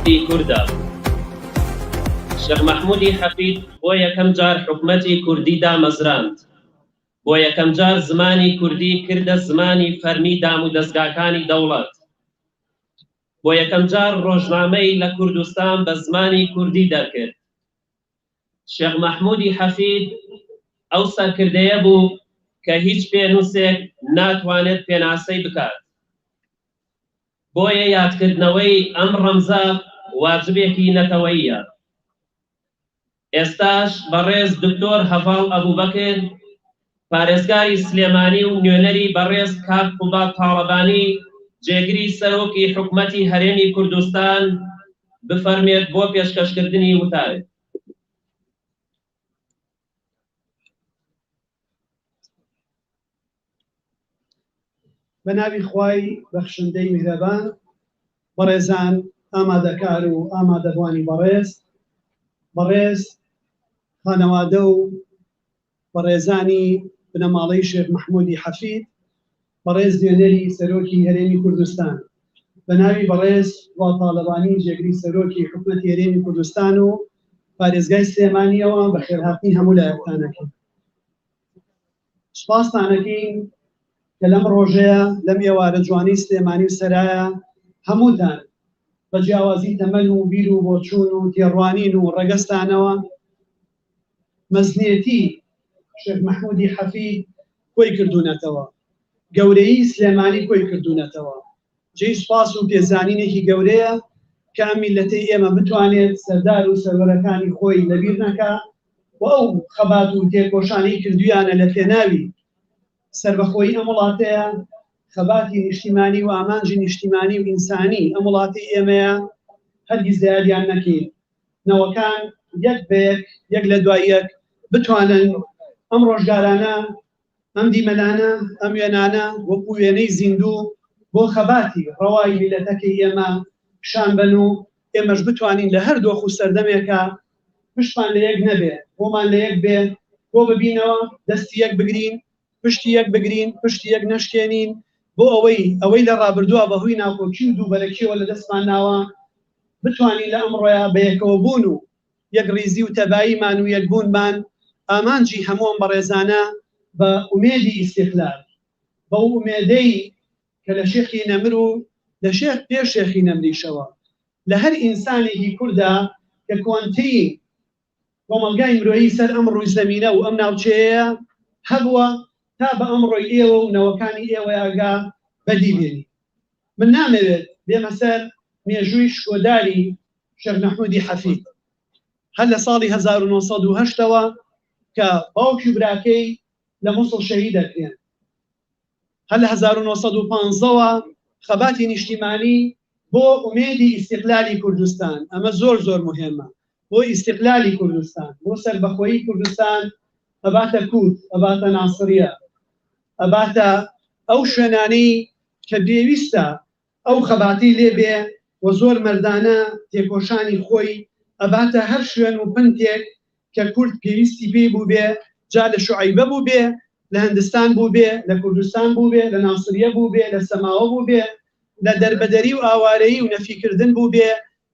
حکومەتی کوردە. شێخ مەحموودی حەفید بۆ یەکەم جار حکومەتی کوردی دامەزراند. بۆ یەکەم جار زمانی کوردی کردە زمانی فەرمی دام و دەستگاکانی دەوڵەت. بۆ یەکەم جار ڕۆژنامەی لە کوردستان بە زمانی کوردی دەرکرد. شێخ مەحموودی حەفید ئەو سەرکردەیە بوو کە هیچ پێنووسێک ناتوانێت پێناسەی بکات. بۆیە یادکردنەوەی ئەم ڕەمزە واجبێکی نەتەوەییە. ئێستاش بەڕێز دکتۆر هەڤاڵ ئەبوبەکر پارێزگاری سلێمانی و نوێنەری بەڕێز کاک قوباد تاڵەبانی جێگری سەرۆکی حکومەتی هەرێمی کوردستان بفەرمێت بۆ پێشکەشکردنی وتارێت. بەناوی خوای بەخشندەی میهرەبان، بەڕێزان ئامادەکار و ئامادەبوانی بەڕێز خانەوادە و بەڕێزانی بنەماڵەی شێخ مەحموودی حەفید، بەڕێز نوێنەری سەرۆکی هەرێمی کوردستان، بەناوی بەڕێز تاڵەبانی جێگری سەرۆکی حکومەتی هەرێمی کوردستان و پارێزگای سلێمانیەوە بەخێرهاتنی هەموو لایەکتانەکەین. سوپاستانەکەین کە لەم ڕۆژەیە لەم ئێوارە جوانەی سلێمانی و سەرایە هەمووتان بە جیاوازی تەمەن و بیر و بۆچوون و تێڕوانین و ڕەگەستانەوە مەزنێتی شێخ مەحموودی حەفید کۆی کردوونەتەوە، گەورەی سلێمانی کۆی کردوونەتەوە. جێی سوپاس و پێزانینێکی گەورەیە کە ئەم میلەتەی ئێمە بتوانێت سەردار و سەروەرەکانی خۆی لەبیر نەکا و ئەو خەبات و تێکۆشانەی کردویانە لە پێناوی سربەخۆی ئەم وڵاتەیە، خەباتی نیشتیمانی و ئامانجی نیشتیمانی و ئینسانی ئەم وڵاتی ئێمەیە هەرگیز دیاریان نەکەین. نەوەکان یەک بەیەک یەک لە دوای یەک بتوانن ئەم ڕۆژگارانە، ئەم دیمەلانە، ئەم وێنانە وەکو وێنەی زیندوو بۆ خەباتی ڕەوای میلەتەکەی ئێمە شان بن و ئێمەش بتوانین لە هەر دۆخ و سەردەمێکە پشتمان لە یەک نەبێ، بۆمان لە یەک بێ، بۆ ببینەوە دەستی یەک بگرین، پشتی یەک بگرین، پشتی یەک نەشکێنین، بۆ ئەوەی لە ڕابردووە بەهۆی ناکۆکی و دووبەرەکیەوە لە دەستمان ناوە بتوانین لە ئەمڕۆیە بەیەکەوە بوون و یەک ڕیزی و تەباییمان و یەکبوونمان ئامانجی هەمووم بەڕێزانە بە ئومێدی ئیستیقلال، بە ئومێدەی کە لە شێخی نەمر و لە پێش شێخی نەمریشەوە لە هەر ئینسانێکی کووردا کە کۆنتەی کۆمەلگای مرۆیی سەر ئەم ڕووی زەمینە و ئەم ناوچەیە هەبووە تا بە ئەمڕۆی ئێوە و نەوەکانی ئێوە ئاگا بەدی بێنی. من نامەوێت بێمە سەر مێژووی شکۆداری شێخ مەحموودی حەفید هەر لە ساڵی 1970ەوە کە باوکی براکەی لە مووسڵ شەهید دەکرێن، هەر لە 1950ەوە خەباتی نیشتیمانی بۆ ئومێدی ئیستیقلالی کوردستان، ئەمە زۆر زۆر مهمە، بۆ ئیستیقلالی کوردستان، بۆ سەربەخۆیی کوردستان، ئەباتە کورد، ئەباتە ناسریە، ئەباتە ئەو شوێنانەی کە پێویستە ئەو خەباتی لێبێ و زۆر مەردانە تێکۆشانی خۆی، ئەباتە هەر شوێن و پنتێک کە کورد پێویستی پێی بوو بێ، جا لە شوعیبە بوو بێ، لە هەندستان بوو بێ، لە کوردستان بوو بێ، لە ناسریە بوو بێ، لە سەماوە بوو بێ، لە دەربەدەری و ئاوارەیی و نەفیکردن بوو بێ،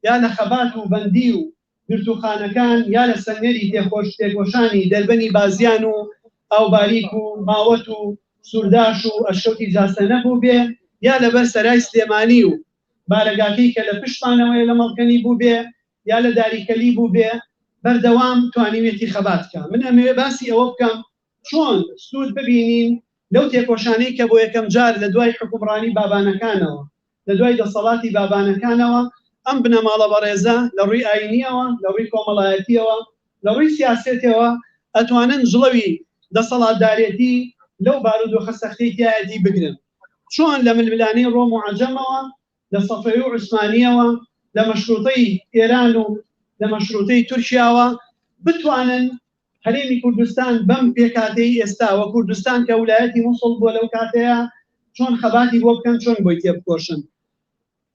یا لە خەبات و بەندی و گرتوخانەکان، یا لە سەنگەری تێکۆشانی دەربەنی بازیان و ئاوباریک و ماوەت و سوورداش و ئەشکەوتی جاسەنە بوو بێ، یا لەبەر سەرای سلێمانی و بارەگاکەی کە لە پشتمانەوەی لە مەڵکەنی بوو بێ، یا لە داریکەلی بوو بێ، بەردەوام توانیوێتی خەبات کە. من ئەمەوێ باسی ئەوە بکەم چۆن سوود ببینین لەو تێکۆشانەی کە بۆ یەکەم جار لە دوای حکومڕانی بابانەکانەوە، لە دوای دەسەڵاتی بابانەکانەوە ئەم بنەماڵە بەڕێزە لە ڕووی ئاینیەوە، لە ڕووی کۆمەڵایەتیەوە، لە ڕووی سیاسەتەوە ئەتوانن جڵەوی دەسەڵاتدارێتی لەو بارودۆخە سەختەی تایەتی بگرن. چۆن لە ململانەی ڕۆم و عەجەمەوە، لە سەفەوی و عوسمانیەوە، لە مەشروطەی ئێران و لە مەشروطەی تورکیاوە بتوانن هەرێمی کوردستان بەم پێکاتەی ئێستاوە کوردستان کە ویلایەتی مووسڵ بووە لەو کاتەیە چۆن خەباتی بۆ بکەن، چۆن بۆی تێبکۆشن.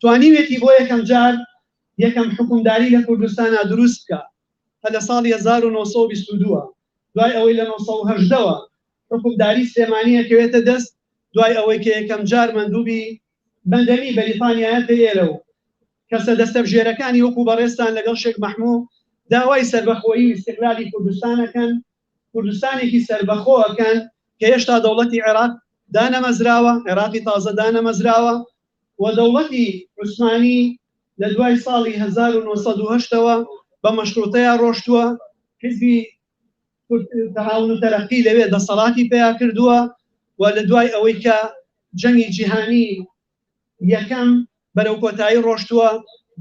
توانیوێتی بۆ یەکەم جار یەکەم حکومداری لە کوردستانە دروست بکە هە لە ساڵی 1922 دوای ئەوەی لە 1970ەوە حکومداری سلێمانیەکەوێتە دەست، دوای ئەوەی کە یەکەم جار مەندووبی بەندەمی بەریتانیایەتە ئێرە و کە سەدەستەبژێرەکانی وەکو بەڕێستان لەگەڵ شێخ مەحموود داوای سەربەخۆیی استقلالی کوردستانەکەن، کوردستانێکی سەربەخۆەکەن کە هێشتا دەوڵەتی عێراق دانەمەزراوە، عێراقی تازە دانەمەزراوە و دەوڵەتی عوسمانی لە دوای ساڵی 1970ەوە بە مەشروطەیە ڕۆشتووە، حیزبی تەعاون و تەرەقی لەوێ دەسەڵاتی پێیا کردووە و لە دوای ئەوەی کە جەنگی جیهانی یەکەم بەرەو کۆتایی ڕۆشتووە،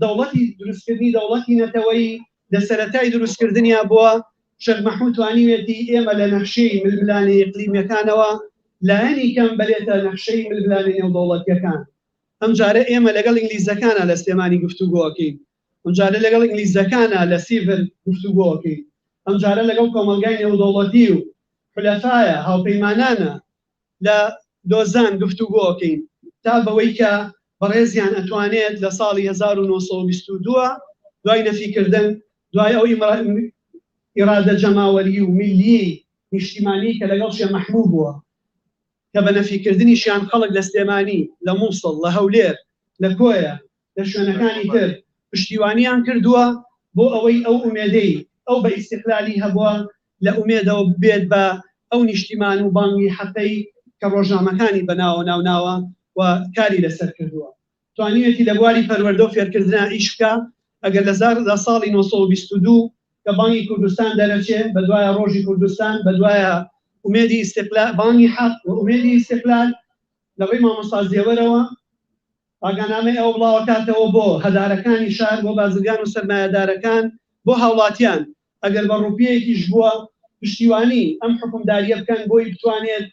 دەوڵەتی دروستکردنی دەوڵەتی نەتەوەیی لە سەرەتای دروستکردنیا بووە. شێخ مەحموود توانیوێتی ئێمە لە نەخشەی ململانی ئیقلیمیەکانەوە لایەنی کەم بەرێتە نەخشەی ململانی نێودەوڵەتیەکان. ئەم جارە ئێمە لەگەڵ ئینگلیزەکانە لە سلێمانی گفتوگۆکەین، ئەم جارە لەگەڵ ئینگلیزەکانە لە سیڤر گفتوگۆکەین، ئەم جارە لەگەڵ کۆمەلگای نێودەوڵەتی و حولەفایە هاوپەیمانانە لە لۆزان گفتوگۆکەین تا بەوەی کە بەڕێزیان ئەتوانێت لە ساڵی 1922 دوای نەفیکردن، دوای ئەو ئیرادە جەماوەری و میلی نیشتیمانی کە لەگەڵ شێخ مەحموود بووە کە بە نەفیکردنیشیان خەڵک لە سلێمانی، لە مووسڵ، لە هەولێر، لە کۆیە، لە شوێنەکانی تر پشتیوانیان کردووە بۆ ئەوەی ئەو ئومێدەی ئەو بە ئیستیقلالی هەبووە لە ئومێدەوە بێت بە ئەو نیشتیمان و بانگی حەقەی کە ڕۆژنامەکانی بەناوە ناوناوە و کاری لەسەر کردووە. توانیوێتی لە بواری پەروەردە و فێرکردنا ئیش بکە ئەگەر لە ساڵی 1922 کە بانگی کوردستان دەرەچێت بە دوایە ڕۆژی کوردستان، بە دوایە ئومێدی ئیستیقلال، بانگی حەق و ئومێدی ئیستیقلال لەڕێی مامۆستا زێوەرەوە ئاگانامەی ئەو بڵاوەکاتەوە بۆ هەدارەکانی شار، بۆ بازرگان و سەرمایەدارەکان، بۆ هاوڵاتیان ئەگەر بە ڕوپیەیەکیش بووە پشتیوانی ئەم حکومداریە بکەن بۆی بتوانێت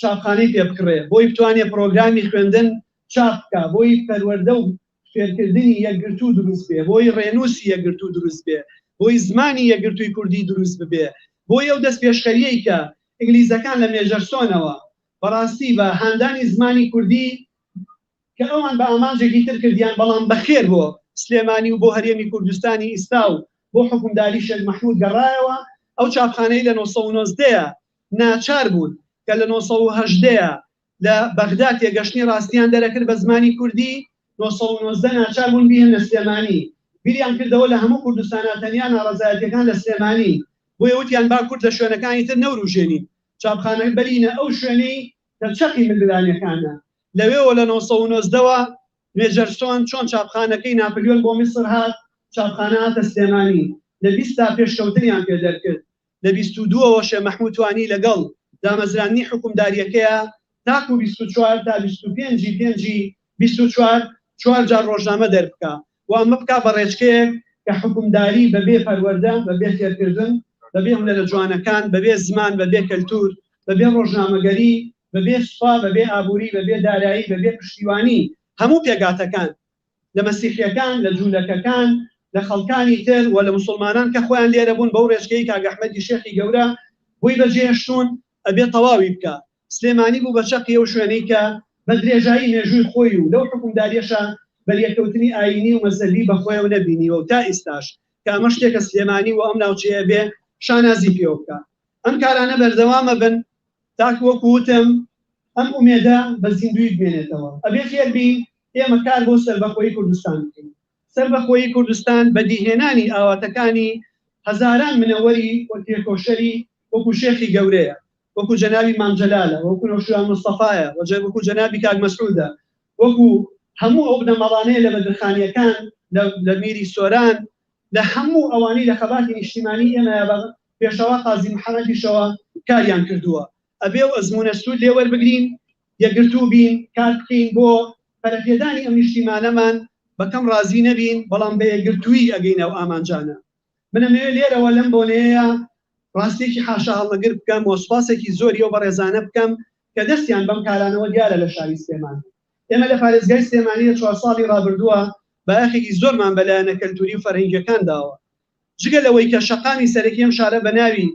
چاپخانەی پێ بکڕێ، بۆی بتوانێت پرۆگرامی خوێندن چاپ بکە، بۆی پەروەردە و فێرکردنی یەکگرتوو دروست بێ، بۆی ڕێنووسی یەکگرتوو دروست بێ، بۆی زمانی یەکگرتووی کوردی دروست ببێ، بۆی ئەو دەست پێشخەریەی کە ئینگلیزەکان لە مێژەرسۆنەوە بەڕاستی بە هاندانی زمانی کوردی کە ئەوان بە ئامانجێکی تر کردیان، بەڵام بەخێر بۆ سلێمانی و بۆ هەرێمی کوردستانی ئێستا و بۆ حکومداری شێخ مەحموود گەڕایەوە. ئەو چاپخانەی لە 1990 ناچار بوون کە لە 1970 لە بەغدا تێگەشتنی ڕاستیان دەرەکرد بە زمانی کوردی، 1990 ناچار بوون بهێنە سلێمانی، بیریان کردەوە لە هەموو کوردستانە تەنیا ناڕەزایەتیەکان لە سلێمانی، بۆیە وتیان با کورد لە شوێنەکانی تر نەوروژێنین، چاپخانەکە بەرینە ئەو شوێنەی دەرچەقی ململانیەکانە. لەوێەوە لە 1990ەوە مێژەرسۆن چۆن چاپخانەکەی ناپلیۆن بۆ میسر هات، چاپخانە هاتە سلێمانی، لە 20 تا پێشکەوتنیان پێ دەرکرد. لە 22ەوە شێخ مەحموود توانی لەگەڵ دامەزرانی حکومداریەکەیە تاکو 24 تا 25 چوار جار ڕۆژنامە دەربکە و ئەمە بکا بە ڕێچکەیەک کە حکومداری بەبێ پەروەردە، بەبێ فێرکردن، بەبێ هونەرە جوانەکان، بەبێ زمان، بەبێ کەلتور، بەبێ ڕۆژنامەگەری، بەبێ سوپا، بەبێ ئابووری، بەبێ دارایی، بەبێ پشتیوانی هەموو پێگاتەکان لە مەسیحیەکان، لە جوولەکەکان، لە خەڵکانی تر و لە مسلمانان کە خۆیان لێرە بوون بەو ڕێچکەی کاک ئەحمەدی شێخی گەورە بۆی بەجێهێشتون ئەبێ تەواوی بکە. سلێمانی بوو بە چەقی ئەو شوێنەی کە بە درێژایی مێژووی خۆی و لەو حکومداریەشە بەریەکەوتنی ئاینی و مەزەبی بەخۆیەوە نەبینیوە و تا ئێستاش کە ئەمە شتێکە سلێمانی و ئەم ناوچەیە بێ شانازی پێ بکە. ئەم کارانە بەردەوامە بن تاکو وەکو وتم ئەم ئومێدە بە زیندوی بمێنێتەوە. ئەبێ فێر بین ئێمە کار بۆ سەربەخۆیی کوردستان بکەین. سەربەخۆیی کوردستان بەدیهێنانی ئاواتەکانی هەزاران منەوەری وەتێکۆشەری وەکو شێخی گەورەیە، وەکو جەنابی مامجەلالە، وەکو نەوشیروان مستەفایە، وەکو جەنابی کاک مەسعودە، وەکو هەموو ئەو بنەمەڵانەیە لە بەدرخانیەکان، لە میری سۆران، لە هەموو ئەوانی لە خەباتی نیشتیمانی ئێمە پێشەوە قازی محەممەدیشەوە کاریان کردووە. ئەبێ و ئەزمونە سوود لێ وەربگرین، یەکگرتوو بین، کار بکەین بۆ پەرەپێدانی ئەم نیشتیمانەمان بەکەم ڕازی نەبین، بەڵام بە یەکگرتووی ئەگەینە و ئامانجانە. منەمەوێت لێرەوە لەم بۆنەیە ڕاستێکی حاشا هەڵەگر بکەم و سوپاسێکی زۆری و بەڕێزانە بکەم کە دەستیان بەم کارانەوە دیارە لە شاری سلێمان. ئێمە لە پارێزگای سلێمانی لە 4 ساڵی ڕابردووە بەیاخێکی زۆرمان بەلایەنە کەلتوری و فەرهەنگیەکان داوە. جگە لەوەی کە شەقامی سەرەکی ئەم شارە بە ناوی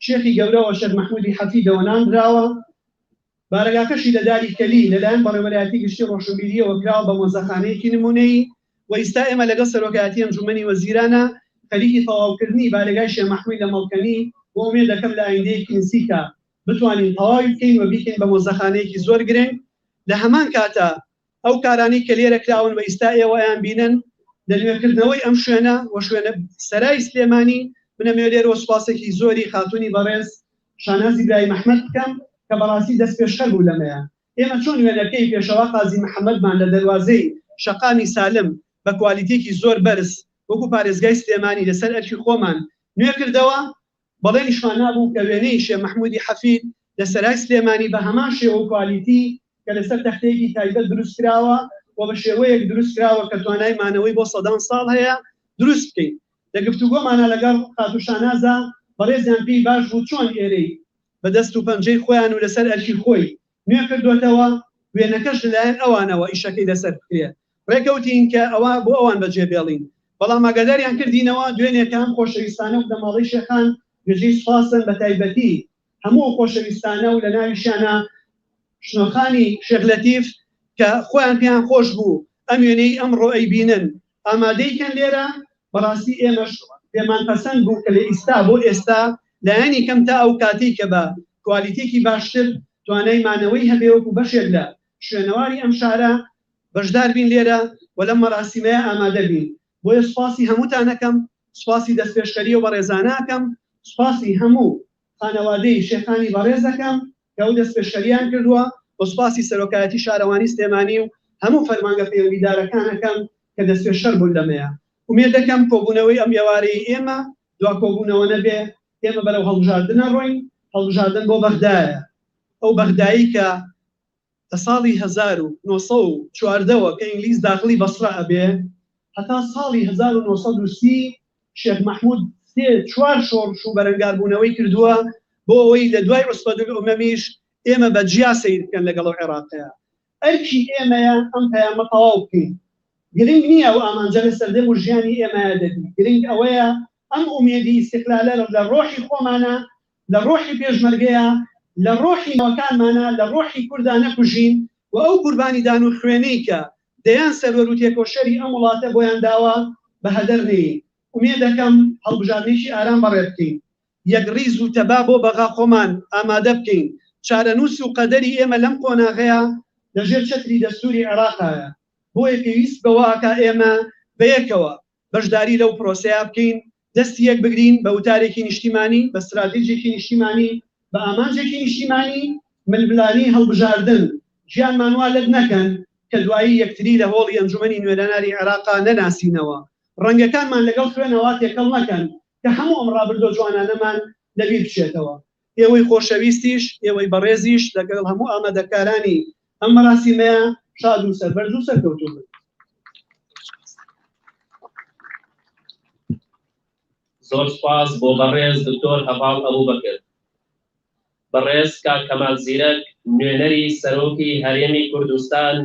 شێخی گەورەوە شێخ مەحموودی حەفیدەوە نامدراوە، بارەگاکەشی لە داری کەلی لەلایەن بەڕێوەبەرایەتی گشتی ڕۆشنبیریەوە کراوە بە مۆزەخانەیەکی نمونەیی و ئێستا ئێمە لەگەڵ سەرۆکایەتی ئەنجومەنی وەزیرانە خەریکی تەواوکردنی بارەگای شێخ مەحموود لە مەڵکەنی بۆ ئومێد دەکەم لە ئایندەیەکی نزیکە بتوانین تەواوی بکەین و بیکەین بە مۆزەخانەیەکی زۆر گرنگ. لە هەمان کاتە ئەو کارانی کە لێرە کراون و ئێستا ئێوەیان بینن دەنوێکردنەوەی ئەم شوێنە و شوێنە سەرای سلێمانی بنەمێ لێرەوە سوپاسێکی زۆری خاتونی بەڕێز شانازی ئیبراهیم ئەحمەد بکەم کە بەڕاستی دەست پێشخەر بوو لەمەیە. ئێمە چۆن وێنەکەی پێشەوا قازی محەممەدمان لە دەواازەی شەقامی سالم بە کوالیتێکی زۆر بەرز وەکو پارێزگای سلێمانی لەسەر ئەرکی خۆمان نوێ کردەوە، بەڵێنیشمان نابوو کە وێنەی شێخ محمودی حەفید لە سەرای سلێمانی بە هەمان شێوە و کوالیتی کە لەسەر تەختەیەکی تایبەت دروست کراوە و بە شێوەیەک دروست کراوە کە توانای مانەوەی بۆ سەدان ساڵ هەیە دروست بکەین. لە گفتوگۆمانە لەگەڵ خاتو شانازە بەڕێزیان پێی باش بوو چۆن ئێرەی بە دەست و پەنجەی خۆیان و لەسەر ئەرکی خۆی نوێ کردوێتەوە، وێنەکەش لەلایەن ئەوانەوە ئیشەکەی لەسەر بکرێت. ڕێکەوتین کە ئەوە بۆ ئەوان بەجێبێڵین، بەڵام ئاگاداریان کردینەوە دوێنێکان خۆشەویستانە و دەماڵەی شێخان گەژەی سوپاسن بە تایبەتی هەموو خۆشەویستانە و لە ناویشانە شنۆخانی شێخ لەتیف کە خۆیان پێیان خۆش بوو ئەم وێنەی ئەمڕۆ ئەیبینن ئامادەیکەن لێرە. بەڕاستی ئێمەش پێمان پەسەند بوو کە لە ئیستا بۆ ئێستا لایەنی کەم تا ئەو کاتی کە بە کوالیتێکی باشتر توانای مانەوەی هەبێ وەکو بەشێک لە شوێنەواری ئەم شارە بەشدار بین لێرە و لەم مەراسیمەیە ئامادە بین. بۆیە سوپاسی هەمووتانەکەم، سوپاسی دەستپێشکەری و بەڕێزانەکەم، سوپاسی هەموو خانەوادەی شێخانی بەڕێزەکەم کە ئەو دەستپێشکەریان کردووە، بۆ سوپاسی سەرۆکایەتی شارەوانی سلێمانی و هەموو فەرمانگە پەیوەندیدارەکانەکەم کە دەستپێشەر بوون لەمەیە. ومێ دەکەم کۆبوونەوەی ئەم ئێوارەی ئێمە دوا کۆبوونەوە نەبێ، ئێمە بەرەو هەڵبژاردنە ڕۆین. هەڵبژاردن بۆ بەغدایە، ئەو بەغدایی کە لە ساڵی 1940ەوە کە ئینگلیز داخلی بەسرە ئەبێ هەتا ساڵی 1930 شێخ محمود 4 شۆڕش و بەرەنگاربوونەوەی کردووە بۆ ئەوەی لە دوای عوسبەدولئومەمیش ئێمە بە جیا سەیر بکەن لەگەڵ عێراقەیە. ئەرکی ئێمەیە ئەم پەیامە تەواو بکەین. گرنگ نییە و ئامانجە لە سەردەم و ژیانی ئێمەیە دەبی، گرنگ ئەوەیە ئەم ئومێدی ئیستیقلالە لە ڕۆحی خۆمانە، لە ڕۆحی پێشمەرگەیە، لە ڕۆحی ناوەکانمانە، لە ڕۆحی کووردا نەکوژین و ئەو قوربانیدان و خوێنەی کە دەیان سەروەر و تێکۆشەری ئەم وڵاتە بۆیان داوە بە هەدەر نەیە. ومێ دەکەم هەڵبژاردنێکی ئارام بەڕێ بکەین، یەک ڕیز و تەبا بۆ بەغا خۆمان ئامادە بکەین. چارەنووس و قەدەری ئێمە لەم قۆناغەیە لەژێر چەتری دەستوری عێراقایە، بۆیە پێویست بەواکە ئێمە بەیەکەوە بەشداری لەو پرۆسەیە بکەین، دەستی یەک بگرین بە وتارێکی نیشتیمانی، بە استراتیژێکی نیشتیمانی، بە ئامانجێکی نیشتیمانی، ململانی هەڵبژاردن ژیانمان وا لەت نەکەن کە دوایی یەکتری لە هۆڵی ئەنجومەنی نوێنەرانی عێراقا نەناسینەوە. ڕەنگەکانمان لەگەڵ خوێنەوە تێکەڵ نەکەن کە هەموو ئەم ڕابردۆ جوانانەمان لەبیر بچێتەوە. ئێوەی خۆشەویستیش، ئێوەی بەڕێزیش لەگەڵ هەموو ئامادەکارانی ئەم مەراسیمەیە شاد و سەربەرز و سەرکەوتوو بن. زۆر سپاس بۆ بەڕێز دکتۆر هەڤاڵ ئەبوبەکر. بەڕێز کاک کەمال زیرەک نوێنەری سەرۆکی هەرێمی کوردستان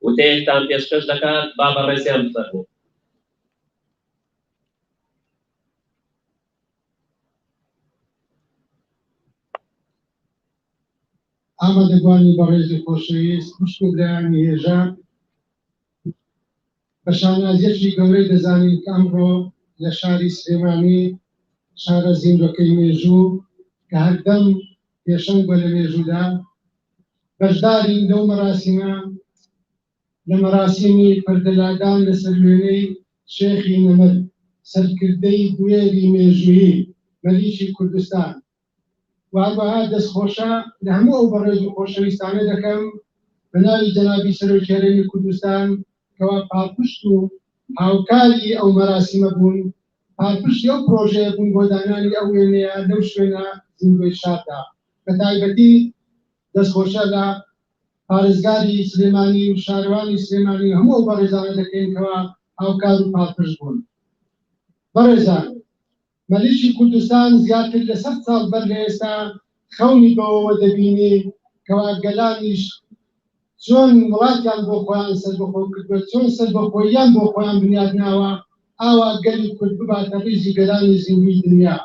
وتەیەکتان پێشکەش دەکات، با بەڕێزیان بفەرموو. ئامادەگوانی بەڕێزی خۆشەویست خوشکودایانی هێژە، بە شانازیەکی گەورەی دەزانین کە ئەمڕۆ لە شاری سلێمانی شارە زیندوەکەی مێژوو کە هەردەم پێشەنگ بە لە مێژوودا بەشدارین لەو مەراسیمە، لە مەراسیمی پەردەلادان لەسەر وێنەی شێخی نەمەر سەرکردەی دوێری مێژوویی مەلیکی کوردستان. وهروەها دەستخۆشە لە هەموو ئەو بەڕێز و خۆشەویستانە دەکەم بە ناوی جەنابی سەرۆکی هەرێمی کوردستان کەوا پاڵپشت و هاوکاری ئەو مەراسیمە بوون، پاڵپشتی ئەو پرۆژەیە بوون بۆ دانانی ئەو وێنەیە لەو شوێنە زیندوی شاردا. بە تایبەتی دەستخۆشە لە پارێزگاری سلێمانی و شارەوانی سلێمانی هەموو ئەو بەڕێزانە دەکەین کەوا هاوکار و پاڵپشت بوون. بەڕێزان، مەلیکی کوردستان زیاتر لە 100 ساڵ بەر لە ئێستا خەونی بەوەوە دەبینی کەوا گەلانیش چۆن وڵاتیان بۆ خۆیان سەربەخۆ کردووە، چۆن سەربەخۆییان بۆ خۆیان بنیادناوە ئاوا گەلی کورد بباتە ڕیزی گەلانی زیندوی دنیا.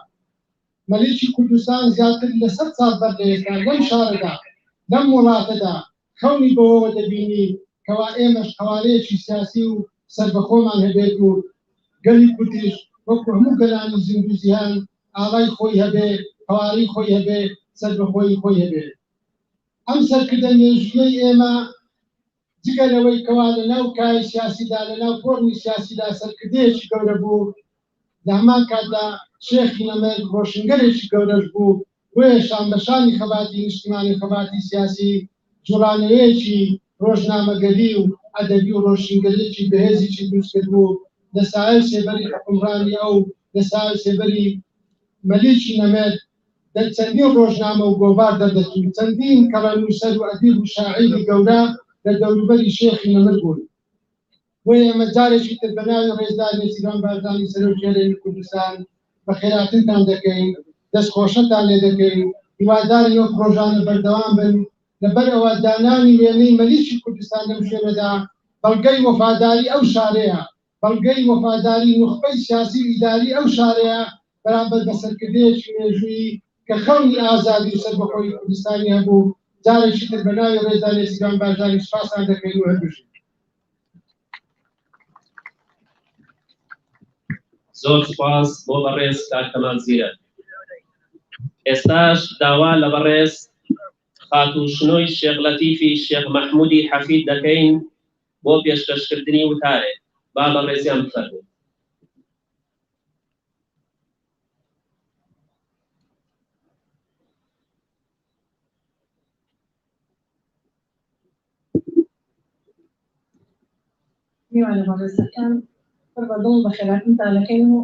مەلیکی کوردستان زیاتر لە 100 ساڵ بەر لە ئێستا لەم شارەدا لەم وڵاتەدا خەونی بەوەوە دەبینی کەوا ئێمەش حەوالەیەکی سیاسی و سەربەخۆمان هەبێت و گەلی کوردیش وەکو هەموو گەلانی زیندوزیان ئاڵای خۆی هەبێ، هەواری خۆی هەبێ، سەربەخۆی خۆی هەبێ. ئەم سەرکردە مێژوویەی ئێمە جگە لەوەی کەوا لە ناو کای سیاسیدا لە ناو فۆرمی سیاسیدا سەرکردەیەکی گەورە بوو لە هەمان کاتدا شێخی نەمەد ڕۆشنگەرێکی گەورەش بوو وێ شانبەشانی خەباتی نیشتیمانی خەباتی سیاسی جوڵانەیەکی ڕۆژنامەگەری و ئەدەبی و ڕۆشنگەرێکی بەهێزێکی دروست کرد بوو لە سایەی سێبەری حکومڕانی ئەو لە سایەی سێبەری مەلیکی نەمەد در چەندین ڕۆژنامە و گۆڤار دەردەچوو چەندین کەڕەنووسەر و ئەدیب و شاعیری گەورە لە دەوروبەری شێخی نەمەد بوون وێ ئێمە جارێکی تر بە ناوی ڕێزدار نێچیروان بارزانی سەرۆکی هەرێمی کوردستان بە خێراتنتان دەکەین دەستخۆشەتان لێ دەکەین هیوادارین ئەو پرۆژانە بەردەوام بن لەبەر ئەوە دانانی وێنەی مەلیکی کوردستان لەم شوێنەدا بەڵگەی وەفاداری ئەو شارەیە بەڵگەی وەفاداری نوخبەی سیاسی و ئیداری ئەو شارەیە بەرامبەر بە سەرکردەیەکی مێژووی کە خەونی ئازادی و سەربەخۆیی کوردستانی هەبوو جارێکی تر بە ناوی ڕێزدار نێچیروان بارزانی سوپاسان دەکەین و هەردووشین زۆر سپاس بۆ بەڕێز کاک کەمال زیرەک. ئێستاش داوا لە بەڕێز خاتوشنۆی شێخ لەتیفی شێخ مەحموودی حەفید دەکەین بۆ پێشکەشکردنی وتارێک. با بەڕێزیان بفەرموون. میوانە بەڕێزەکان پڕ بەدڵ بە خێراتنتان دەکەین و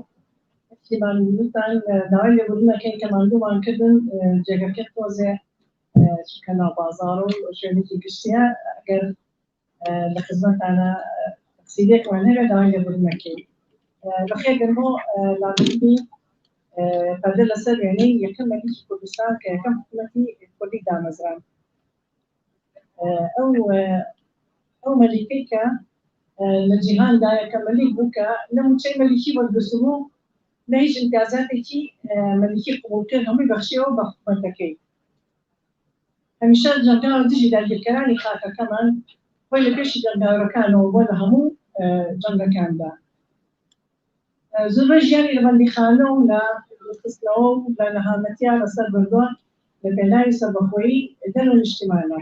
احتیمال وجودتان داوای لێبوردنەکەین کە ماندوومان کردن جێگەکە تۆزێ چونکە ناو بازاڕ و شوێنێکی گشتیە ئەگەر لە خزمەتانە تەقسیرێکمان هەبێ داوای لێبوردنەکەین بەخێرگەن بۆ لاگرتنی پەردە لەسەر وێنەی یەکەم مەلیکی کوردستان کە یەکەم حکوومەتی کوردی دامەزران ئەو مەلیکەی کە لە جیهاندا یەکەم مەلیک بوو کە لە موچەی مەلیکی وەرگرتبوو لە هیچ امتیازاتێکی مەلیکی قبوڵکرد هەمووی بەخشیەوە بە حکوومەتەکەی هەمیشە جەنگاوە دژی داگیرکەرانی خاکەکەمان خۆی لە پێشی جەنگاوەکانەوە بۆ لە هەموو جەنگەکاندا زۆربەی ژیانی لە بەندیخانە و لە خستنەوە و لە نەهامەتیا لەسەر بردووە لە پێناوی سەربەخۆیی دەر و نیشتیمانە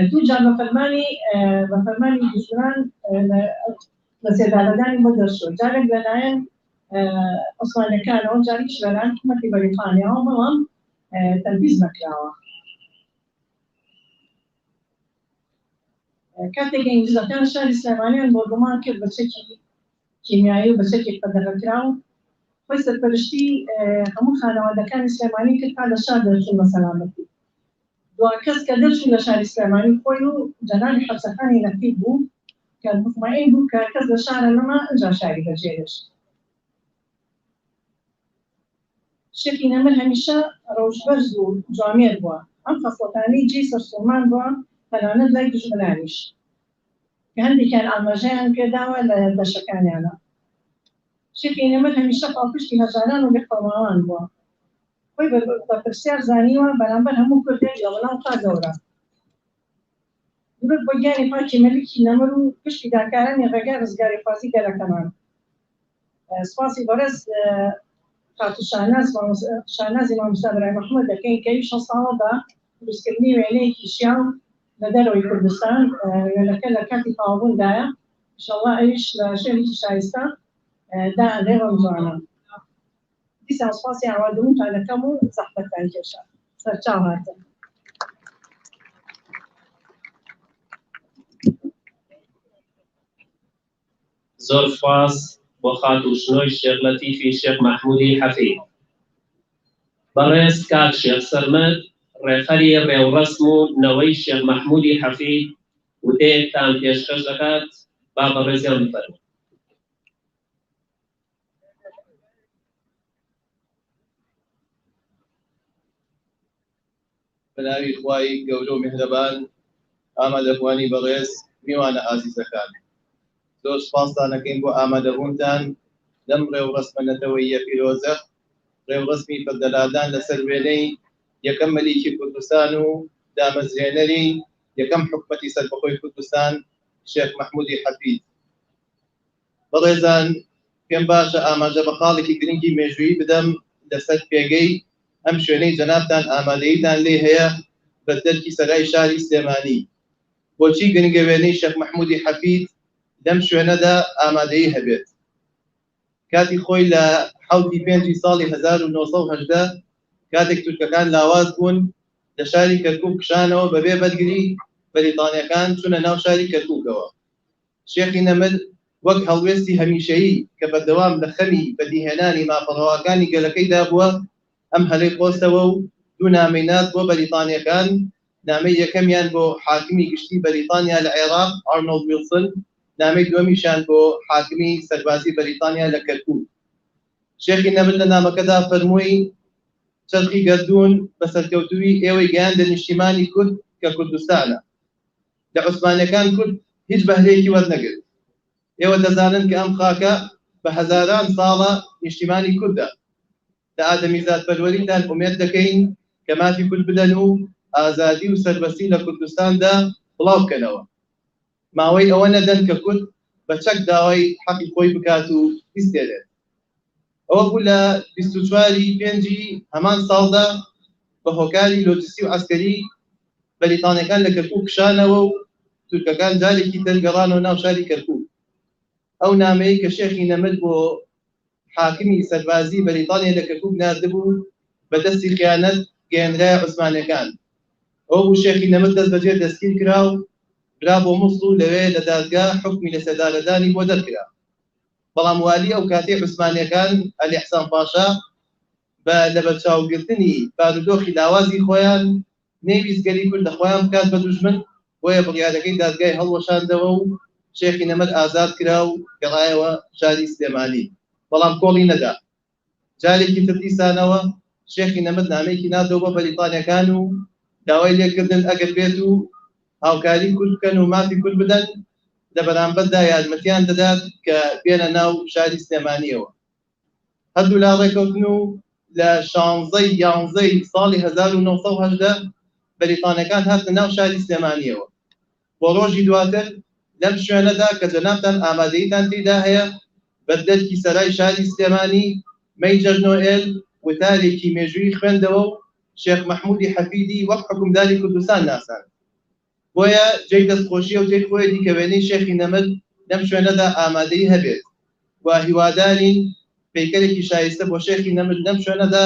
دوو جار بە فەرمانی دوژمنان لە سێدارەدانی بۆ دەرچووە جارێک لەلایەن عوسمانیەکانەوە جاریش لەلایەن حکوومەتی بەریتانیاوە بەڵام تەنفیز نەکراوە کاتێک ئینگلیزەکان شاری سلێمانیان بۆ گومان کرد بە چەکی کیمیایی و بە چەکێک بەدەڕەکراو خۆی سەرپەرشتی هەموو خانەوادەکانی سلێمانی کرد تا لە شار دەرچوون بە سەلامەتی دوان کەس کە دەرچوون لە شاری سلێمانی خۆی و جەنابی حەبسەخانی نەفید بوو کە مطمئین بوو کە کەس لە شارە نەما ئەنجا شاری بەجێهێشت شێخی نەمەد هەمیشە ڕەوشبەرز و جوامێر بووە ئەم خەسڵەتانەی جێی سەرسوڵمان بووە تەنانەت لای دوژمنانیش کە هەندێکیان ئاماژەیان پێداوە لە دەشەکانیانە شێخی نەمەد هەمیشە پاڵپشتی هەژاران و لێقەڵماوان بووە خۆی بە پرسیار زانیوە بەرامبەر هەموو کوردێک لە وەڵام تا گەورە درود بۆ گیانی پاکی مەلیکی نەمەد و پشتی داکارانی ڕێگای ڕزگاری خوازی گەلەکەمان سپاسی بەڕێز خاتو شانازی مامۆستا برای محەممەد دەکەین کە 6 ساڵە بە دروستکردنی وێنەیەکی شیاو لە دەرەوەی کوردستان وێنەکە لە کاتی تەواوبووندایە ئینشەڵڵا ئەویش لە شوێنێکی شایستە دائەنێ ڕەمزانە دیسان سپاسی ئاوادەبوونتان دەکەم و زەحمەتتان کێشە سەرچاو هاتن زۆر سپاس بۆ خاتوشنۆی شێخ لەتیفی شێخ مەحموودی حەفید. بەڕێز کاک شێخ سەرمەد ڕێخەری ڕێوڕەسم و نەوەی شێخ مەحموودی حەفید وتەیەکتان پێشکەش دەکات با بەڕێزیان بفەرموون. بەناوی خوای گەورە و میهرەبان ئامادەبوانی بەڕێز میوانە ئازیزەکان زۆر سپاستان دەکەین بۆ ئامادەبوونتان لەم ڕێوڕەسمە نەتەوەییە پیرۆزە ڕێوڕەسمی پەردەلادان لەسەر وێنەی یەکەم مەلیکی کوردستان و دامەزرێنەری یەکەم حکومەتی سەربەخۆی کوردستان شێخ مەحموودی حەفید. بەڕێزان پێم باشە ئاماژە بە خاڵێکی گرنگی مێژوویی بدەم لەسەر پێگەی ئەم شوێنەی جەنابتان ئامادەییتان لێ هەیە بە دەرکی سەرای شاری سلێمانی بۆچی گەنگەوێنەی شێخ مححمودی حەفید لەم شوێنەدا ئامادەیی هەبێت کاتی خۆی لە 5 ساڵی 1970 کاتێک تورکەکان لاواز بوون لە شاری کەرکووک کشانەوە بەبێ بەرگری بەریتانیەکان چونە ناو شاری کەرکووکەوە شێخی نەمر وەک هەڵوێستی هەمیشەیی کە بەردەوام لە خەمی بەدیهێنانی ماپەڕەواکانی گەلەکەیدا بووە ئەم هەلەی خۆستەوە و دوو نامەی نات بۆ بەریتانیەکان نامەی یەکەمیان بۆ حاکمی گشتی بەریتانیا لە عێراق ئارنۆڵد ویلسن نامەی دووەمیشان بۆ حاکمی سەربازی بەریتانیا لە کەرکووک شێخی نەمر لە نامەکەدا فەرمووی چەرخی گەردوون بە سەرکەوتووی ئێوەی گەیان لە نیشتیمانی کورد کە کوردستانە لە عوسمانیەکان کورد هیچ بەهرەیەکی وەرنەگرت ئێوە دەزانن کە ئەم خاکە بە هەزاران ساڵە نیشتیمانی کوردە لە ئادەمیزاد پەروەریتان ئومێد دەکەین کە مافی کورد بدەن و ئازادی و سەربەستی لە کوردستاندا بڵاو بکەنەوە ماوەی ئەوە نەدەن کە کورد بە چەک داوای حەقی خۆی بکات و بیستێرێت ئەوە بوو لە 24 پێنجی هەمان ساڵدا بە هۆکاری لۆجستی و عەسکەری بەریتانیەکان لە کەرکووک کشانەوە و تورکەکان جارێکی تر گەڕانەوە ناو شاری کەرکووک ئەو نامەیە کە شێخی نەمر بۆ حاکمی سەربازی بەریتانیا لە کەرکووک ناردبوو بە دەستی خیانەت گەیەنرای عوسمانیەکان ئەو بوو شێخی نەمر دەست بەجێ دەستگیر کرا و برا بۆ موسڵ و لەوێ لە دادگا حکمی لە سەردارەدانی بۆ دەرکرا بەڵام والی ئەو کاتێ عوسمانیەکان عەلی حەسەن پاشا بە لەبەرچاوگرتنی بارودۆخی لاوازی خۆیان نەیویست گەلی کورد لە خۆیان بکات بە دوژمن بۆیە بڕیارەکەی دادگای هەڵوەشاندەوە و شێخی نەمر ئازاد کرا و گەڕایەوە شاری سلێمانی بەڵام کۆڵی نەدا جارێکی تر دیسانەوە شێخی نەمر نامەیەکی نادەوە بە بەریتانیەکان و داوای لێکردن ئەگەر بێت و هاوکاری کورد بکەن و مافی کورد بدەن لە بەرامبەردا یارمەتیان دەدات کە بێنە ناو شاری سلێمانیەوە هەردوو لا ڕێکەوتن و لە 11 ساڵی 1970 بەریتانیەکان هاتنە ناو شاری سلێمانیەوە بۆ ڕۆژی دواتر لەم شوێنەدا کە جەنابتان ئامادەییتان تێدا هەیە بەردەرکی سەرای شاری سلێمانی مەیجەر نۆئێل وتارێکی مێژووی خوێندەوە و شێخ مححمودی حەفیدی وەک حکومداری کوردستان ناسان بۆیە جێی دەستخۆشیە و جێی خۆی دیکەوێنەی شێخی نەمر لەم شوێنەدا ئامادەیی هەبێت و هیوادارین پیکەرێکی شایستە بۆ شێخی نەمر لەم شوێنەدا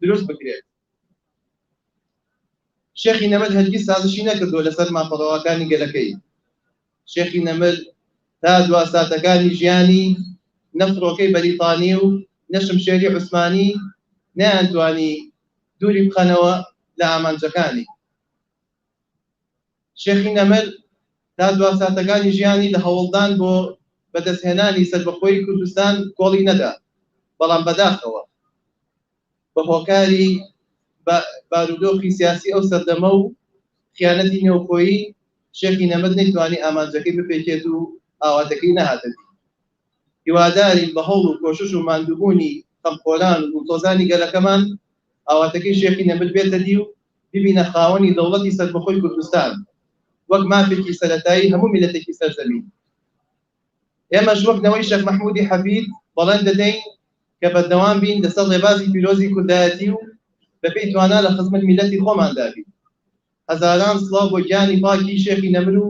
دروست بکرێت شێخی نەمر هەرگیز سازشی نەکردووە لەسەر ماپەڕەواکانی گەلەکەی شێخی نەمر تا دواساتەکانی ژیانی نەفرۆکەی بەریتانی و نەشمشێری عوسمانی نەیانتوانی دووری بخەنەوە لە ئامانجەکانی شێخی نەمر تا دواساتەکانی ژیانی لە هەوڵدان بۆ بەدەستهێنانی سەربەخۆی کوردستان کۆڵی نەدا بەڵام بەداخەوە بە هۆکاری بارودۆخی سیاسی ئەو سەردەمە و خیانەتی نێوخۆیی شێخی نەمر نەیتوانی ئامانجەکەی بپێکێت و ئاواتەکەی نەهاتەدی هیوادارین بە هەوڵ و کۆشش و ماندووبوونی خەمخۆران و دڵتۆزانی گەلەکەمان ئاواتەکەی شێخی نەمر بێتە دی و ببینە خاوەنی دەوڵەتی سەربەخۆی کوردستان وەک مافێکی سەرەتایی هەموو میلەتێکی سەرزەمین ئێمەش وەک نەوەی شێخ مححمودی حەفید بەڵێن دەدەین کە بەردەوام بین لەسەر ڕێبازی پیرۆزی کوردایەتی و بەپێی توانە لە خزمەت میلەتی خۆماندا بین هەزاران سڵاو بۆ گیانی پاکی شێخی نەمر و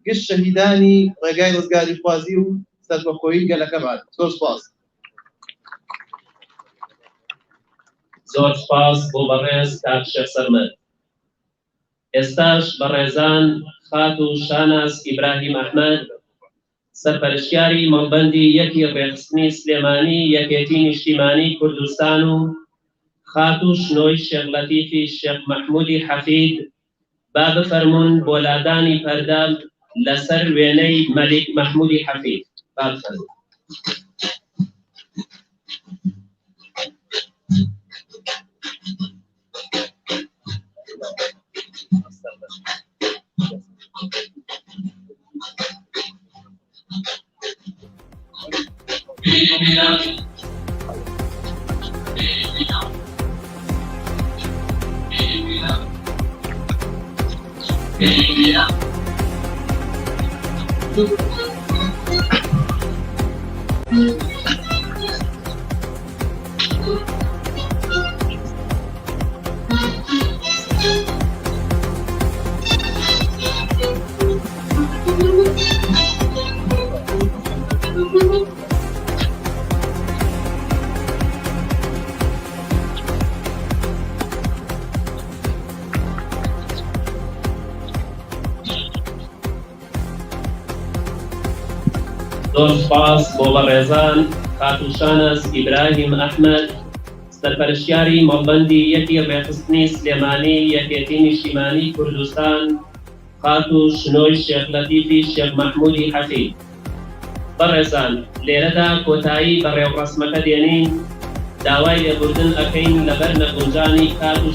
گشت شەهیدانی ڕێگای ڕزگاری خوازی و سەربەخۆیی گەلەکەمان زۆر سپاس زۆر سپاس بۆ بەڕێز کاک شێخ سەرمەد ئێستاش بەڕێزان خات و شاناز ئیبراهیم ئەحمەد سەرپەرشتیاری مەڵبەندی یەکی ڕێخستنی سلێمانی یەکێتی نیشتیمانی کوردستان و خات و شنۆی شێخ لەتیفی شێخ مححمودی حەفید با بفەرمون بۆ لادانی پەردە لەسەر وێنەی مەلیک مححمودی حەفید با بفەرمون زۆر سپاس بۆ بەڕێزان خاتوشانەس ئیبراهیم ئەحمەد سەرپەرشتیاری مەڵبەندی یەکی ڕێخستنی سلێمانی یەکێتی نیشتیمانی کوردستان خاتو شنۆی شێخ لەتیفی شێخ مەحموودی حەفید. بەڕێزان لێرەدا کۆتایی بە ڕێوڕەسمەکە دێنین، داوای لێبوردن ئەکەین لەبەر نەگونجانی کات و